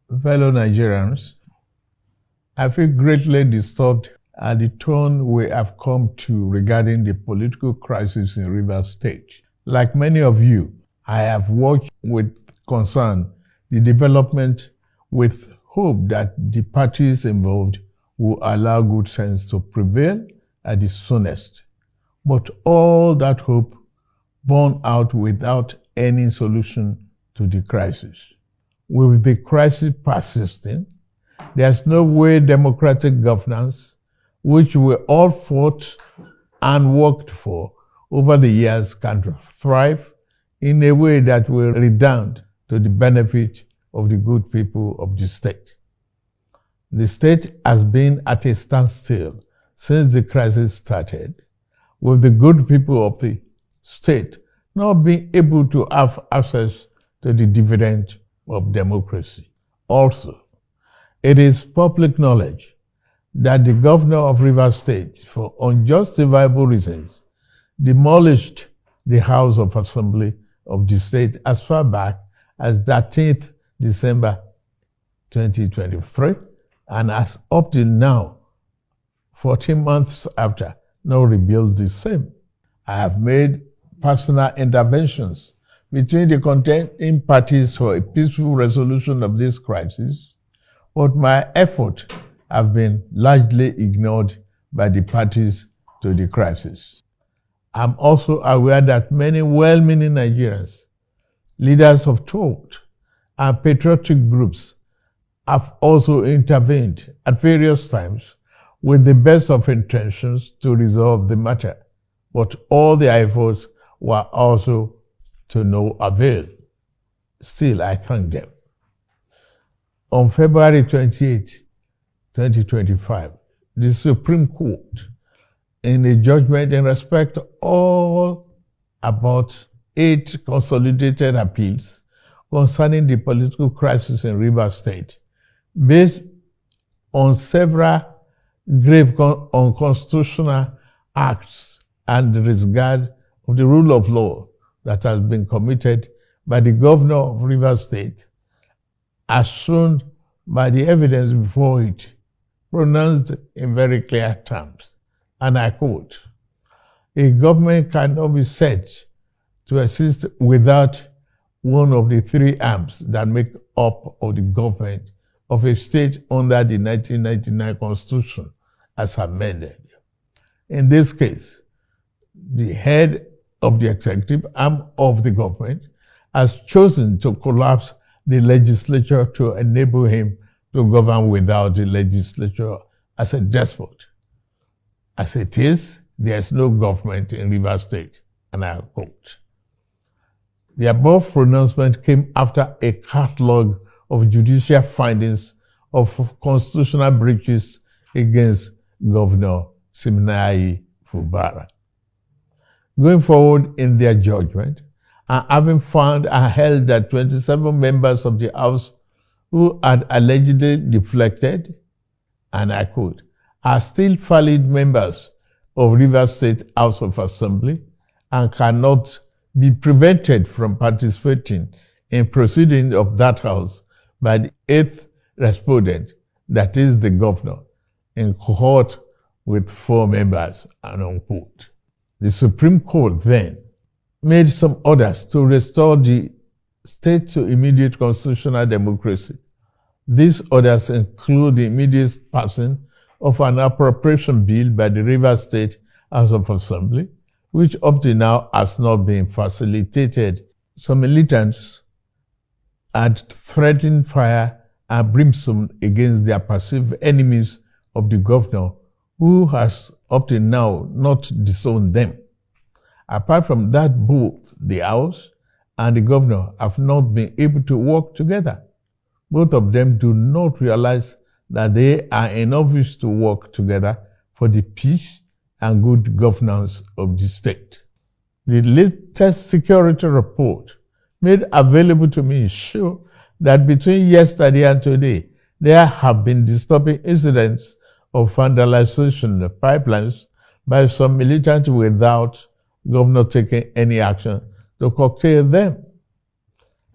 Fellow Nigerians, I feel greatly disturbed at the tone we have come to regarding the political crisis in Rivers State. Like many of you, I have watched with concern the development with hope that the parties involved will allow good sense to prevail at the soonest. But all that hope borne out without any solution to the crisis. With the crisis persisting, there's no way democratic governance, which we all fought and worked for over the years, can thrive in a way that will redound to the benefit of the good people of the state. The state has been at a standstill since the crisis started, with the good people of the state not being able to have access to the dividend of democracy. Also, it is public knowledge that the governor of Rivers State, for unjustifiable reasons, demolished the House of Assembly of the state as far back as 13th December 2023, and as up till now, 14 months after, now rebuilt the same. I have made personal interventions between the contending parties for a peaceful resolution of this crisis, but my efforts have been largely ignored by the parties to the crisis. I'm also aware that many well-meaning Nigerians, leaders of thought, and patriotic groups have also intervened at various times with the best of intentions to resolve the matter, but all their efforts were also to no avail. Still, I thank them. On February 28, 2025, the Supreme Court, in a judgment in respect to all about 8 consolidated appeals concerning the political crisis in Rivers State, based on several grave unconstitutional acts and disregard of the rule of law that has been committed by the governor of Rivers State, as shown by the evidence before it, pronounced in very clear terms. And I quote, "A government cannot be said to exist without one of the 3 arms that make up of the government of a state under the 1999 Constitution as amended. In this case, the head of the executive arm of the government has chosen to collapse the legislature to enable him to govern without the legislature as a despot. As it is, there is no government in Rivers State," and I quote. The above pronouncement came after a catalogue of judicial findings of constitutional breaches against Governor Siminalayi Fubara. Going forward in their judgment, and having found and held that 27 members of the House who had allegedly deflected, and I quote, "are still valid members of Rivers State House of Assembly and cannot be prevented from participating in proceedings of that House by the 8th respondent, that is the governor, in cohort with 4 members," and unquote. The Supreme Court then made some orders to restore the state to immediate constitutional democracy. These orders include the immediate passing of an appropriation bill by the Rivers State House of Assembly, which up to now has not been facilitated. Some militants had threatened fire and brimstone against their perceived enemies of the governor, who has up to now not disowned them. Apart from that, both the House and the governor have not been able to work together. Both of them do not realize that they are in office to work together for the peace and good governance of the state. The latest security report made available to me show that between yesterday and today, there have been disturbing incidents of vandalization of pipelines by some militants without governor taking any action to curtail them.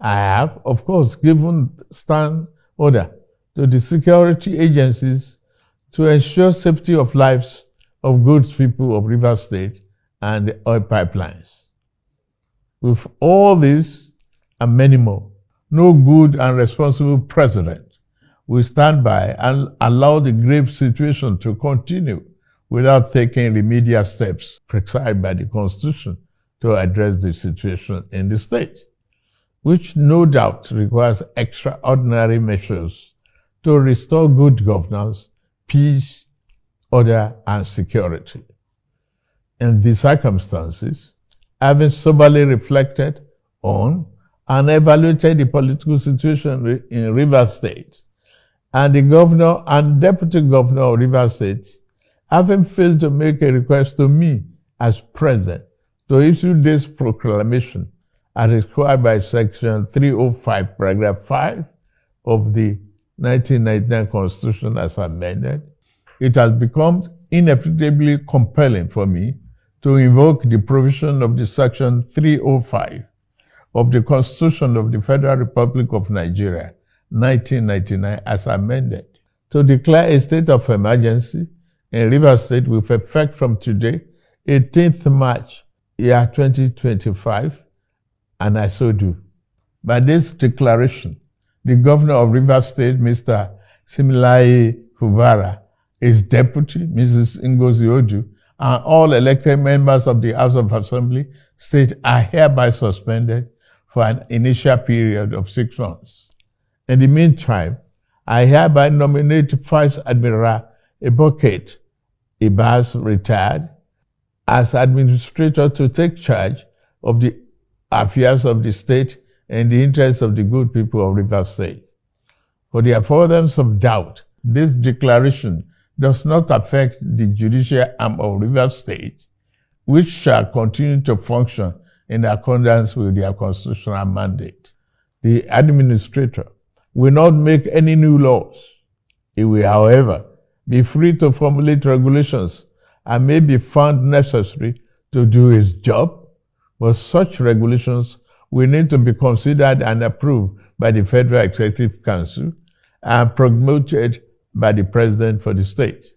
I have, of course, given stand order to the security agencies to ensure safety of lives of good people of Rivers State and the oil pipelines. With all this and many more, no good and responsible president will stand by and allow the grave situation to continue without taking remedial steps prescribed by the Constitution to address the situation in the state, which no doubt requires extraordinary measures to restore good governance, peace, order, and security. In these circumstances, having soberly reflected on and evaluated the political situation in Rivers State, and the governor and deputy governor of Rivers State, having failed to make a request to me as president to issue this proclamation as required by Section 305, Paragraph 5 of the 1999 Constitution as amended, it has become inevitably compelling for me to invoke the provision of the Section 305 of the Constitution of the Federal Republic of Nigeria, 1999, as amended, to declare a state of emergency in Rivers State with effect from today, 18th March, year 2025, and I so do. By this declaration, the governor of Rivers State, Mr. Similaye Fubara, his deputy, Mrs. Ngozi Odu, and all elected members of the House of Assembly state are hereby suspended for an initial period of 6 months. In the meantime, I hereby nominate Vice Admiral Eboket Ibas, retired, as administrator to take charge of the affairs of the state in the interest of the good people of Rivers State. For the avoidance of doubt, this declaration does not affect the judicial arm of Rivers State, which shall continue to function in accordance with their constitutional mandate. The administrator will not make any new laws. He will, however, be free to formulate regulations and may be found necessary to do his job, but such regulations will need to be considered and approved by the Federal Executive Council and promoted by the President for the state.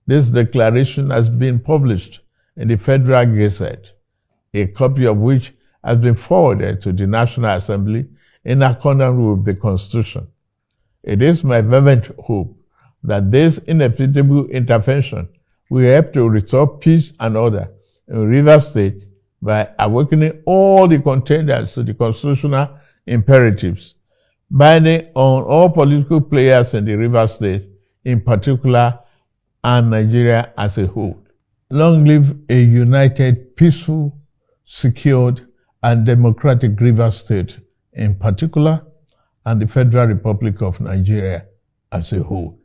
This declaration has been published in the Federal Gazette, a copy of which has been forwarded to the National Assembly in accordance with the Constitution. It is my fervent hope that this inevitable intervention will help to restore peace and order in Rivers State by awakening all the contenders to the constitutional imperatives, binding on all political players in the Rivers State in particular and Nigeria as a whole. Long live a united, peaceful, secured, and democratic Rivers State in particular, and the Federal Republic of Nigeria as a whole.